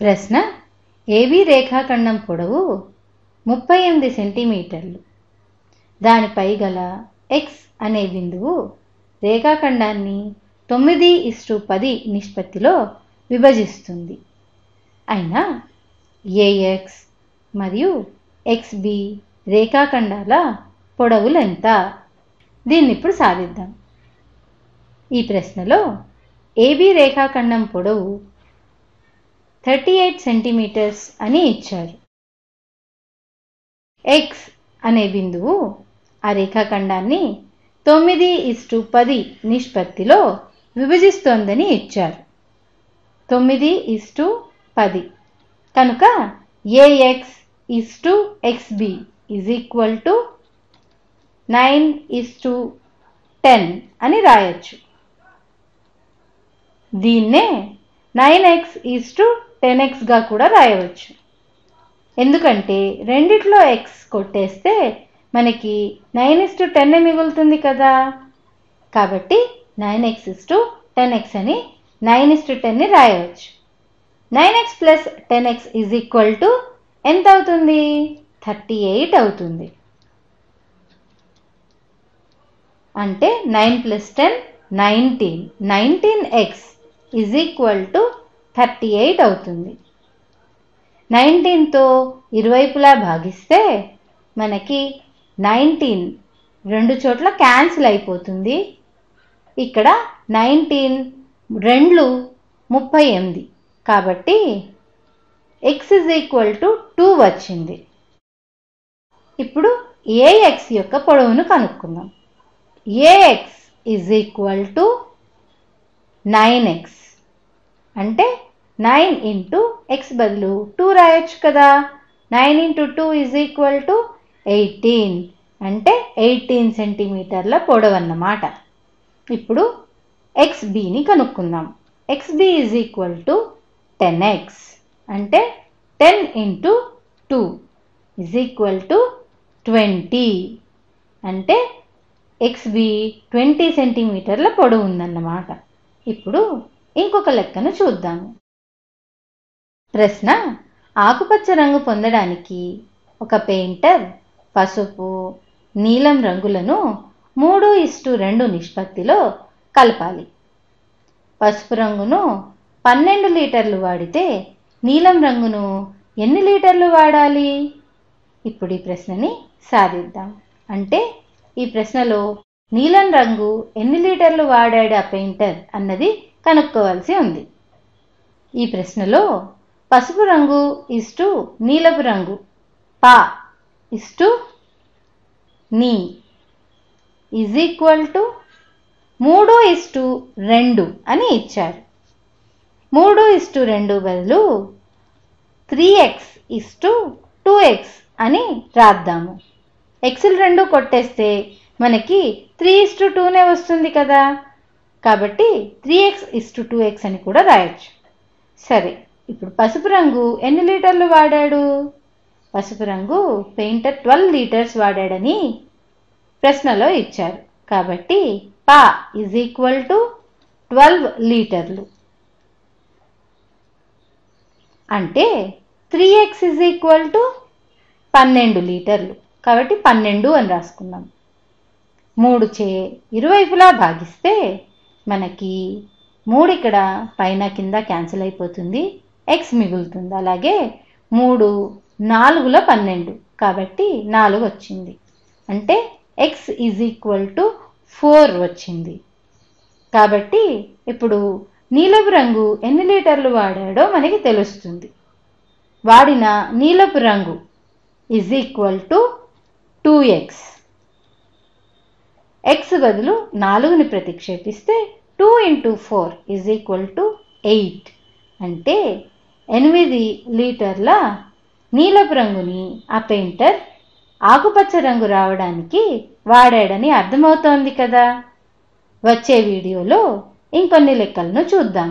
ప్రశ్న: ఏబీ రేఖాఖండం పొడవు 38 సెంటీమీటర్లు. దానిపై గల x అనే బిందువు రేఖాఖండాన్ని 9:10 నిష్పత్తిలో విభజిస్తుంది. అయినా AX మరియు XB రేఖాఖండాల పొడవులెంత? దీన్ని ఇప్పుడు సాధిద్దాం. ఈ ప్రశ్నలో AB రేఖాఖండం పొడవు 38 సెంటీమీటర్స్ అని ఇచ్చారు. X అనే బిందువు ఆ రేఖాఖండాన్ని 9:10 నిష్పత్తిలో విభజిస్తోందని ఇచ్చారు. 9:10 కనుక AX:XB = 9:10 అని రాయొచ్చు. దీన్నే 9x:10x గా కూడా రాయవచ్చు. ఎందుకంటే రెండిట్లో x కొట్టేస్తే మనకి 9:10 మిగులుతుంది కదా. కాబట్టి 9x:10x అని 9:10ని రాయవచ్చు. 9x + 10x = ఎంత అవుతుంది? 38 అవుతుంది. అంటే 9 + 10 19. 19x = 38 అవుతుంది. 19తో ఇరువైపులా భాగిస్తే మనకి 19 రెండు చోట్ల క్యాన్సిల్ అయిపోతుంది. ఇక్కడ 19 2 38. కాబట్టి x = 2 వచ్చింది. ఇప్పుడు AX యొక్క పొడవును కనుక్కుందాం. AX = 9x. అంటే 9 × x బదులు 2 రాయొచ్చు కదా. 9 × 2 = 18. అంటే 18 సెంటీమీటర్ల పొడవు అన్నమాట. ఇప్పుడు XBని కనుక్కుందాం. XB = 10x. అంటే 10 × 2 = 20. అంటే XB 20 సెంటీమీటర్ల పొడవు ఉందన్నమాట. ఇప్పుడు ఇంకొక లెక్కను చూద్దాము. ప్రశ్న: ఆకుపచ్చ రంగు పొందడానికి ఒక పెయింటర్ పసుపు, నీలం రంగులను 3:2 నిష్పత్తిలో కలపాలి. పసుపు రంగును 12 లీటర్లు వాడితే నీలం రంగును ఎన్ని లీటర్లు వాడాలి? ఇప్పుడు ఈ ప్రశ్నని సాధిద్దాం. అంటే ఈ ప్రశ్నలో నీలం రంగు ఎన్ని లీటర్లు వాడాడు ఆ పెయింటర్ అన్నది కనుక్కోవాల్సి ఉంది. ఈ ప్రశ్నలో పసుపు రంగు నీలపు రంగు పా నీ = 3:2 అని ఇచ్చారు. 3:2 బదులు 3x:2x అని రాద్దాము. xలు రెండు కొట్టేస్తే మనకి 3:2నే వస్తుంది కదా. కాబట్టి 3x:2x అని కూడా రాయొచ్చు. సరే, ఇప్పుడు పసుపు రంగు ఎన్ని లీటర్లు వాడాడు? పసుపు రంగు పెయింటర్ 12 లీటర్స్ వాడాడని ప్రశ్నలో ఇచ్చారు. కాబట్టి పా = 12 లీటర్లు. అంటే 3x = 12 లీటర్లు. కాబట్టి 12 అని రాసుకుందాం. 3 చే ఇరువైపులా భాగిస్తే మనకి 3 ఇక్కడ పైన కింద క్యాన్సిల్ అయిపోతుంది. x మిగులుతుంది. అలాగే 3 4ల 12. కాబట్టి 4 వచ్చింది. అంటే x = 4 వచ్చింది. కాబట్టి ఇప్పుడు నీలపు రంగు ఎన్ని లీటర్లు వాడాడో మనకి తెలుస్తుంది. వాడిన నీలపు రంగు = 2x. x బదులు 4ని ప్రతిక్షేపిస్తే 2 × 4 = 8. అంటే 8 లీటర్ల నీలపు రంగుని ఆ పెయింటర్ ఆకుపచ్చ రంగు రావడానికి వాడాడని అర్థమవుతోంది కదా. వచ్చే వీడియోలో ఇంకొన్ని లెక్కలను చూద్దాం.